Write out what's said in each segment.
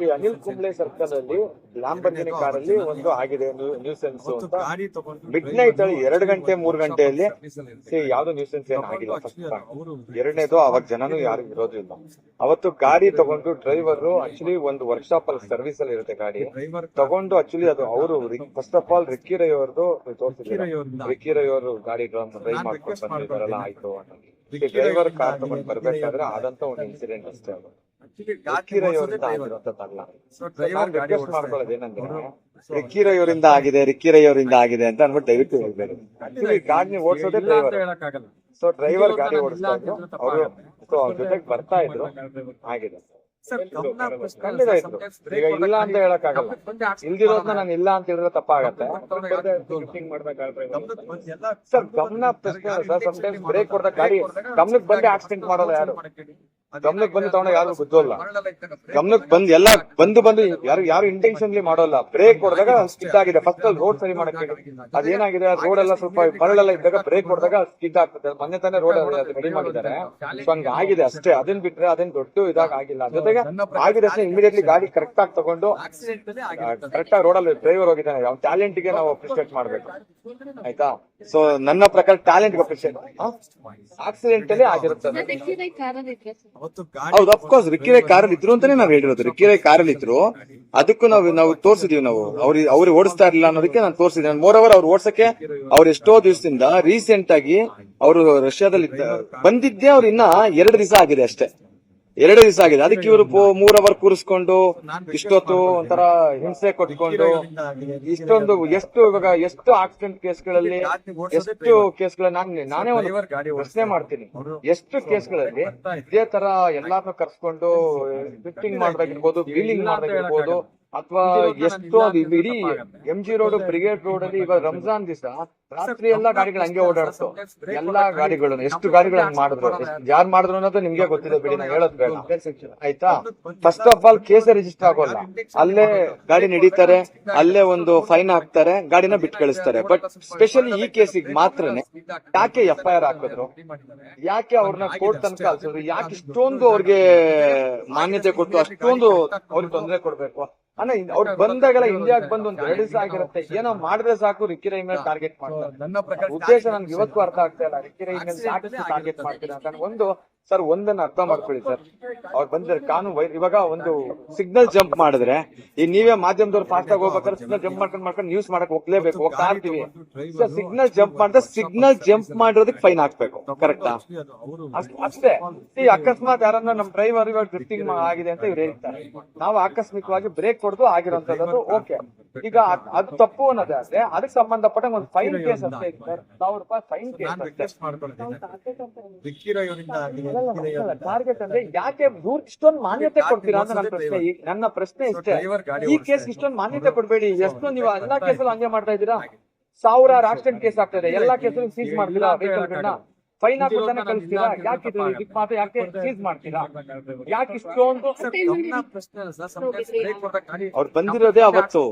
ಈ ಅನಿಲ್ ಕುಂಬ್ಳೆ ಸರ್ಕಲ್ ಅಲ್ಲಿ ಲ್ಯಾಂಬರ್ಗಿನಿ ಕಾರಲ್ಲಿ ಒಂದು ಆಗಿದೆ ನ್ಯೂಸೆನ್ಸ್ ಅಂತ ಮಿಡ್ ನೈಟ್ ಅಲ್ಲಿ 2 ಗಂಟೆ 3 ಗಂಟೆಯಲ್ಲಿ ಯಾವ್ದು ನ್ಯೂಸೆನ್ಸ್ ಏನ್ ಆಗಿಲ್ಲ. ಫಸ್ಟ್ ಎರಡನೇದು ಅವಾಗ ಜನನು ಯಾರು ಇರೋದಿಲ್ಲ. ಅವತ್ತು ಗಾಡಿ ತಗೊಂಡು ಡ್ರೈವರ್ ಆಕ್ಚುಲಿ ಒಂದು ವರ್ಕ್ಶಾಪ್ ಅಲ್ಲಿ ಸರ್ವಿಸ್ ಅಲ್ಲಿ ಇರುತ್ತೆ ಗಾಡಿ ತಗೊಂಡು ಆಕ್ಚುಲಿ ಅದು ಅವರು first of all Ricky Rai ಅವ್ರದ್ದು ತೋರಿಸಿದ್ರು. ರಿಕ್ಕಿ ರೈ ಅವರು ಗಾಡಿ ಡ್ರೈವ್ ಮಾಡ್ಕೊಂಡು ಬಂದಿದ್ದಾರಲ್ಲ ಆಯ್ತು ಅಂತ ಡ್ರೈವರ್ ಕಾರ್ ತಗೊಂಡು ಬರ್ಬೇಕಾದ್ರೆ ಆದಂತ ಒಂದು ಇನ್ಸಿಡೆಂಟ್ ಅಷ್ಟೇ. ಅದು ರಿಕ್ಕಿ ರೈ ಅವರಿಂದ ಆಗಿರೋದಲ್ಲ. ರಿಕ್ವೆಸ್ಟ್ ಮಾಡ್ಕೊಳ್ಳೋದೇನಂದ್ರೆ ರಿಕ್ಕಿ ರೈ ಅವರಿಂದ ಆಗಿದೆ ರಿಕ್ಕಿ ರೈ ಅವರಿಂದ ಆಗಿದೆ ಅಂತ ಅನ್ಬಿಟ್ಟು ದಯವಿಟ್ಟು ಹೇಳ್ಬೇಡಿ. ಆಕ್ಚುಲಿ ಗಾಡಿ ಓಡಿಸೋದೇ ಡ್ರೈವರ್. ಸೊ ಡ್ರೈವರ್ ಗಾಡಿ ಓಡಿಸ್ತಾ ಇದ್ರು ಅವರು. ಸೊ ಅವ್ರ ಜೊತೆಗೆ ಬರ್ತಾ ಇದ್ರು ಆಗಿದೆ. ಖಂಡಿತ ಇದ್ರು. ಈಗ ಇಲ್ಲ ಅಂತ ಹೇಳಕ್ ಆಗಲ್ಲ. ಇಲ್ದಿರೋದ್ನ ನಾನು ಇಲ್ಲ ಅಂತ ಹೇಳಿದ್ರೆ ತಪ್ಪಾಗತ್ತೆ. ಸರ್ ಗಮನ ಪ್ರಶ್ನೆ ಸರ್. ಸಮ್ಟೈಮ್ಸ್ ಬ್ರೇಕ್ ಹೊಡೆದ ಗಾಡಿ ಗಮನಕ್ಕೆ ಬಂದು ಆಕ್ಸಿಡೆಂಟ್ ಮಾಡೋಲ್ಲ ಯಾರು. ಗಮನಕ್ಕೆ ಬಂದು ತಗೊಂಡ ಯಾರು ಬುದ್ಧಲ್ಲ. ಗಮನಕ್ಕೆ ಬಂದು ಎಲ್ಲ ಬಂದು ಯಾರು ಇಂಟೆನ್ಷನ್ಲಿ ಮಾಡೋಲ್ಲ. ಬ್ರೇಕ್ ಹೊಡೆದಾಗ ಸ್ಕಿಡ್ ಆಗಿದೆ. ಫಸ್ಟ್ ಅಲ್ಲಿ ರೋಡ್ ಸರಿ ಮಾಡಕ್ಕೆ ಅದೇನಾಗಿದೆ ರೋಡ್ ಎಲ್ಲ ಸ್ವಲ್ಪ ಮರಳೆಲ್ಲ ಇದ್ದಾಗ ಬ್ರೇಕ್ ಹೊಡೆದಾಗ ಸ್ಕಿಡ್ ಆಗ್ತದೆ. ಮೊನ್ನೆ ತಾನೇ ರೋಡ್ ರೆಡಿ ಮಾಡಿದ್ದಾರೆ. ಸೊ ಹಂಗ ಆಗಿದೆ ಅಷ್ಟೇ. ಅದನ್ನ ಬಿಟ್ರೆ ಅದೇನ್ ದೊಡ್ಡ ಇದಾಗ ಆಗಿಲ್ಲ. ಜೊತೆಗೆ ಆಗಿದೆ ಇಮಿಡಿಯೇಟ್ಲಿ ಗಾಡಿ ಕರೆಕ್ಟ್ ಆಗಿ ತಗೊಂಡು ಕರೆಕ್ಟ್ ಆಗಿ ರೋಡಲ್ಲಿ ಡ್ರೈವರ್ ಹೋಗಿದ್ದಾನೆ. ಅವ್ನ ಟ್ಯಾಲೆಂಟ್ ಗೆ ನಾವು ಅಪ್ರಿಶಿಯೇಟ್ ಮಾಡ್ಬೇಕು ಆಯ್ತಾ. ಸೊ ನನ್ನ ಪ್ರಕಾರ ಟ್ಯಾಲೆಂಟ್ ಅಪ್ರಿಶಿಯೇಟ್. ಆಕ್ಸಿಡೆಂಟ್ ಅಲ್ಲಿ ಆಗಿರುತ್ತೆ. ಹೌದು ಅಫ್ಕೋರ್ಸ್ ರಿಕ್ಕಿ ರೈ ಕಾರಲ್ಲಿ ಇದ್ರು ಅಂತಾನೆ ನಾವ್ ಹೇಳಿರೋದು. ರಿಕ್ಕಿ ರೈ ಕಾರಲ್ಲಿ ಇದ್ರು ಅದಕ್ಕೂ ನಾವು ತೋರಿಸಿದೀವಿ. ನಾವು ಅವ್ರಿಗೆ ಓಡಿಸ್ತಾ ಇರಲಿಲ್ಲ ಅನ್ನೋದಕ್ಕೆ ನಾನು ತೋರಿಸಿದ್ದೀನಿ. ಮೋರ್ ಓವರ್ ಅವ್ರು ಓಡಿಸಕ್ಕೆ ಅವ್ರು ಎಷ್ಟೋ ದಿವಸದಿಂದ ರೀಸೆಂಟ್ ಆಗಿ ಅವರು ರಷ್ಯಾದಲ್ಲಿ ಬಂದಿದ್ದೇ ಅವ್ರು ಇನ್ನ 2 ದಿವಸ ಆಗಿದೆ ಅಷ್ಟೇ. 2 ದಿವಸ ಆಗಿದೆ. ಅದಕ್ಕೆ ಇವರು 3 ಅವರ್ ಕೂರಿಸ್ಕೊಂಡು ಇಷ್ಟೊತ್ತು ಒಂಥರ ಹಿಂಸೆ ಕೊಟ್ಕೊಂಡು ಇಷ್ಟೊಂದು ಎಷ್ಟು ಆಕ್ಸಿಡೆಂಟ್ ಕೇಸ್ಗಳಲ್ಲಿ ಎಷ್ಟು ಕೇಸ್ಗಳಲ್ಲಿ ನಾನೇ ಒಂದು ಪ್ರಶ್ನೆ ಮಾಡ್ತೀನಿ. ಎಷ್ಟು ಕೇಸ್ಗಳಲ್ಲಿ ಇದೇ ತರ ಎಲ್ಲಾರನ್ನೂ ಕರ್ಸ್ಕೊಂಡು ಫಿಟ್ಟಿಂಗ್ ಮಾಡ್ಬೇಕಿರ್ಬೋದು, ವೀಲಿಂಗ್ ಮಾಡ್ಬೇಕಿರ್ಬೋದು, ಅಥವಾ ಎಷ್ಟೋ ಇಡೀ MG ರೋಡ್ ಬ್ರಿಗೇಡ್ ರೋಡ್ ಅಲ್ಲಿ ಇವಾಗ ರಂಜಾನ್ ದಿವಸ ರಾತ್ರಿ ಎಲ್ಲಾ ಗಾಡಿಗಳು ಹಂಗೆ ಓಡಾಡ್ತು. ಎಲ್ಲಾ ಗಾಡಿಗಳನ್ನು ಎಷ್ಟು ಗಾಡಿಗಳನ್ನ ಮಾಡಿದ್ರು, ಯಾರು ಮಾಡಿದ್ರು ಅನ್ನೋದು ನಿಮ್ಗೆ ಗೊತ್ತಿದೆ ಬಿಡಿ, ನಾ ಹೇಳೋದ್ ಬೇಡ ಆಯ್ತಾ. First of all case register ಆಗೋಲ್ಲ. ಅಲ್ಲೇ ಗಾಡಿ ನಡೀತಾರೆ, ಅಲ್ಲೇ ಒಂದು ಫೈನ್ ಹಾಕ್ತಾರೆ, ಗಾಡಿನ ಬಿಟ್ಟು ಕಳಿಸ್ತಾರೆ. ಬಟ್ ಸ್ಪೆಷಲಿ ಈ ಕೇಸಿಗೆ ಮಾತ್ರನೇ ಯಾಕೆ FIR ಹಾಕಿದ್ರು, ಯಾಕೆ ಅವ್ರನ್ನ ಕೋರ್ಟ್ ತನಕ ಕಳ್ಸಿದ್ರು, ಯಾಕೆ ಇಷ್ಟೊಂದು ಅವ್ರಿಗೆ ಮಾನ್ಯತೆ ಕೊಟ್ಟು ಅಷ್ಟೊಂದು ಅವ್ರಿಗೆ ತೊಂದರೆ ಕೊಡ್ಬೇಕು ಅನ್ನ. ಅವ್ರು ಬಂದಾಗೆಲ್ಲ ಇಂಡಿಯಾಗ್ ಬಂದು ಒಂದು 2 ದಿವಸ ಆಗಿರುತ್ತೆ. ಏನೋ ಮಾಡಿದ್ರೆ ಸಾಕು ರಿಕ್ಕಿ ರೈ ಮೇಲೆ ಟಾರ್ಗೆಟ್ ಮಾಡ್ತಾರೆ. ಉದ್ದೇಶ ನನ್ಗೆ ಇವತ್ತು ಅರ್ಥ ಆಗ್ತಾ ಇಲ್ಲ. ರಿಕ್ಕಿ ರೈ ಮೇಲೆ ಟಾರ್ಗೆಟ್ ಮಾಡ್ತೀರಾ ಅಂತ ಒಂದು ಸರ್ ಒಂದನ್ನ ಅರ್ಥ ಮಾಡ್ಕೊಳ್ಳಿ ಸರ್. ಅವ್ರು ಬಂದ್ರೆ ಕಾನೂನು ಇವಾಗ ಒಂದು ಸಿಗ್ನಲ್ ಜಂಪ್ ಮಾಡಿದ್ರೆ ಈಗ ನೀವೇ ಮಾಧ್ಯಮದವ್ರು ಫಾಸ್ಟ್ ಆಗಿ ಹೋಗ್ಬೇಕಾದ್ರೆ ಸಿಗ್ನಲ್ ಜಂಪ್ ಮಾಡ್ಕೊಂಡು ನ್ಯೂಸ್ ಮಾಡಕ್ ಹೋಗ್ಲೇಬೇಕು, ಹೋಗ್ತಾ ಇರ್ತೀವಿ. ಸಿಗ್ನಲ್ ಜಂಪ್ ಮಾಡಿದ್ರೆ ಸಿಗ್ನಲ್ ಜಂಪ್ ಮಾಡಿರೋದಕ್ಕೆ ಫೈನ್ ಹಾಕ್ಬೇಕು. ಕರೆಕ್ಟಾ? ಅಷ್ಟೇ. ಈ ಅಕಸ್ಮಾತ್ ಯಾರನ್ನ ನಮ್ ಡ್ರೈವರ್ ಇವಾಗ ಡ್ರಿಫ್ಟಿಂಗ್ ಆಗಿದೆ ಅಂತ ಇವ್ರು ಹೇಳ್ತಾರೆ. ನಾವು ಆಕಸ್ಮಿಕವಾಗಿ ಬ್ರೇಕ್ ಹೊಡೆದು ಆಗಿರೋಂಥದ್ದು ಓಕೆ. ಈಗ ಅದು ತಪ್ಪು ಅನ್ನೋದೇ ಆದ್ರೆ ಅದಕ್ಕೆ ಸಂಬಂಧಪಟ್ಟ ಒಂದು ಫೈನ್ ಕೇಸ್ ಅಷ್ಟೇ ಇದೆ ಸರ್. 1000 ರೂಪಾಯಿ ಫೈನ್ ಕೇಸ್. ಟಾರ್ಗೆಟ್ ಅಂದ್ರೆ ಯಾಕೆ ಇವ್ರು ಇಷ್ಟೊಂದು ಮಾನ್ಯತೆ ಕೊಡ್ತೀರಾ ಅಂತ ನನ್ನ ಪ್ರಶ್ನೆ. ನನ್ನ ಪ್ರಶ್ನೆ ಇಷ್ಟೇ. ಈ ಕೇಸ್ ಇಷ್ಟೊಂದು ಮಾನ್ಯತೆ ಕೊಡ್ಬೇಡಿ. ಎಷ್ಟು ನೀವು ಎಲ್ಲಾ ಕೇಸಲ್ಲಿ ಹಂಗೆ ಮಾಡ್ತಾ ಇದ್ದೀರಾ. 1000 ಆಕ್ಸಿಡೆಂಟ್ ಕೇಸ್ ಆಗ್ತಾ ಇದೆ. ಎಲ್ಲಾ ಕೇಸಲ್ಲಿ ಸೀಸ್ ಮಾಡ್ತೀರಾ ವೆಹಿಕಲ್ಗಳನ್ನ, ಫೈನ್ ಹಾಕೋದನ್ನ ಕಳಿಸ್ತೀರಾ. ಯಾಕೆ ಮಾತ್ರ ಯಾಕೆ ಸೀಸ್ ಮಾಡ್ತೀರಾ? ಯಾಕೆ ಇಷ್ಟೊಂದು? ಅವ್ರು ಬಂದಿರೋದೇ ಅವತ್ತು,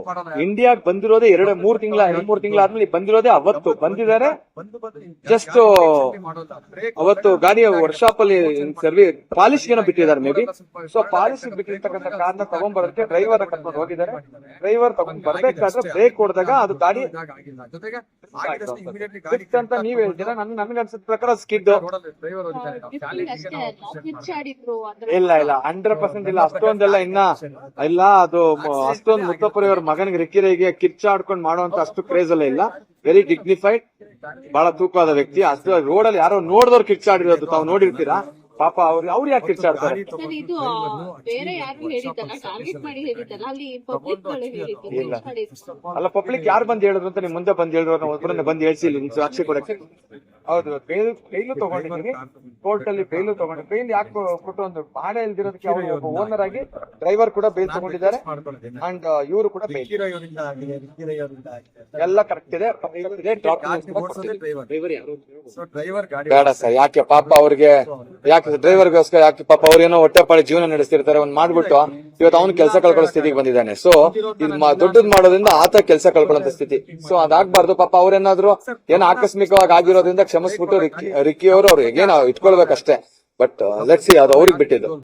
ಇಂಡಿಯಾಗ್ ಬಂದಿರೋದೇ 2-3 ತಿಂಗಳಾದ್ಮೇಲೆ ಬಂದಿರೋದೇ ಅವತ್ತು ಬಂದಿದ್ದಾರೆ. ಜಸ್ಟ್ ಅವತ್ತು ಗಾಡಿಯ ವರ್ಕ್ಶಾಪ್ ಅಲ್ಲಿ ಪಾಲಿಶ್ ಏನೋ ಬಿಟ್ಟಿದ್ದಾರೆ ಮೇ ಬಿ. ಸೊ ಪಾಲಿಶ್ ಬಿಟ್ಟಿರ್ತಕ್ಕಂಥ ಕಾರ್ನ ತಗೊಂಡ್ಬರೋದಕ್ಕೆ ಡ್ರೈವರ್ ಕರ್ಕೊಂಡು ಹೋಗಿದ್ದಾರೆ. ಡ್ರೈವರ್ ತಗೊಂಡ್ ಬರ್ಬೇಕಾದ್ರೆ ಬ್ರೇಕ್ ಹೊಡೆದಾಗ ಅದು ಗಾಡಿ ಅಂತ ನೀವ್ ಹೇಳ್ತೀರಾ. ನನ್ಗೆ ಅನ್ಸಿದ ಪ್ರಕಾರ ಸ್ಕಿಡ್ ಇಲ್ಲ 100% ಇಲ್ಲ. ಅಷ್ಟೊಂದೆಲ್ಲ ಇನ್ನ ಇಲ್ಲ. ಅದು ಅಷ್ಟೊಂದು ಮುತ್ತಪ್ಪರಿ ಅವ್ರ ಮಗನಿಗೆ ರಿಕ್ಕಿ ರೈಗೆ ಕಿರ್ಚಾಡ್ಕೊಂಡು ಮಾಡುವಂತ ಅಷ್ಟು ಕ್ರೇಜ್ ಅಲ್ಲ ಇಲ್ಲ. ವೆರಿ ಡಿಗ್ನಿಫೈಡ್, ಬಹಳ ತೂಕವಾದ ವ್ಯಕ್ತಿ. ಅಷ್ಟು ರೋಡಲ್ಲಿ ಯಾರೋ ನೋಡಿದವ್ರು ಕಿರ್ಚಾಡಿರೋದು ತಾವು ನೋಡಿರ್ತೀರಾ. ಪಾಪ ಅವ್ರು ಯಾಕೆ ಕಿರ್ಚಾಡ್ತಾರೆ? ಅಲ್ಲ ಪಬ್ಲಿಕ್ ಯಾರು ಬಂದ್ ಹೇಳಿದ್ರು ಅಂತ ನಿಮ್ ಮುಂದೆ ಬಂದ್ ಹೇಳಿದ್ರು ಒಬ್ಬರನ್ನ ಬಂದ್ ಹೇಳ್ಸಿ ಇಲ್ಲಿ ಸಾಕ್ಷಿ ಕೊಡಕ್ಕೆ. ಹೌದು, ಬೇಲು ತಗೊಂಡಿದ್ದೀನಿ ಕೋರ್ಟ್ ಅಲ್ಲಿ. ಬೇಲು ತಗೊಂಡು ಬೇಲ್ ಯಾಕೆ ಕೊಟ್ಟು ಒಂದು ಬಾಡೆ ಇಲ್ದಿರೋದಕ್ಕೆ ಅವರು ಒಬ್ಬ ಓನರ್ ಆಗಿ ಡ್ರೈವರ್ ಕೂಡ ಬೇಲ್ ತಗೊಂಡಿದ್ದಾರೆ. ಅಂಡ್ ಇವರು ಕೂಡ ಎಲ್ಲ ಕರೆಕ್ಟ್ ಇದೆ. ಬೇಡ ಸರ್, ಯಾಕೆ ಪಾಪ ಅವ್ರಿಗೆ, ಯಾಕೆ ಡ್ರೈವರ್ಗೋಸ್ಕರ ಯಾಕೆ ಪಾಪ ಅವ್ರೇನೋ ಹೊಟ್ಟೆಪಾಡಿ ಜೀವನ ನಡೆಸ್ತಿರ್ತಾರೆ. ಒಂದ್ ಮಾಡ್ಬಿಟ್ಟು ಇವತ್ತು ಅವ್ನು ಕೆಲಸ ಕಳ್ಕೊಳ್ಳೋ ಸ್ಥಿತಿಗೆ ಬಂದಿದ್ದಾನೆ. ಸೊ ಇದು ದೊಡ್ಡದ್ ಮಾಡೋದ್ರಿಂದ ಆತ ಕೆಲಸ ಕಳ್ಕೊಳ್ಳೋ ಸ್ಥಿತಿ. ಸೊ ಅದಾಗಬಾರ್ದು. ಪಾಪ ಅವ್ರೇನಾದ್ರು ಏನೋ ಆಕಸ್ಮಿಕವಾಗಿ ಆಗಿರೋದ್ರಿಂದ ಕ್ಷಮಿಸ್ಬಿಟ್ಟು ರಿಕ್ಕಿ ಅವರು ಅವ್ರಿಗೆ ಏನೋ ಇಟ್ಕೊಳ್ಬೇಕಷ್ಟೇ. ಬಟ್ ಲೆಟ್ಸ್ ಸಿ, ಅದು ಅವ್ರಿಗೆ ಬಿಟ್ಟಿದ್ದು.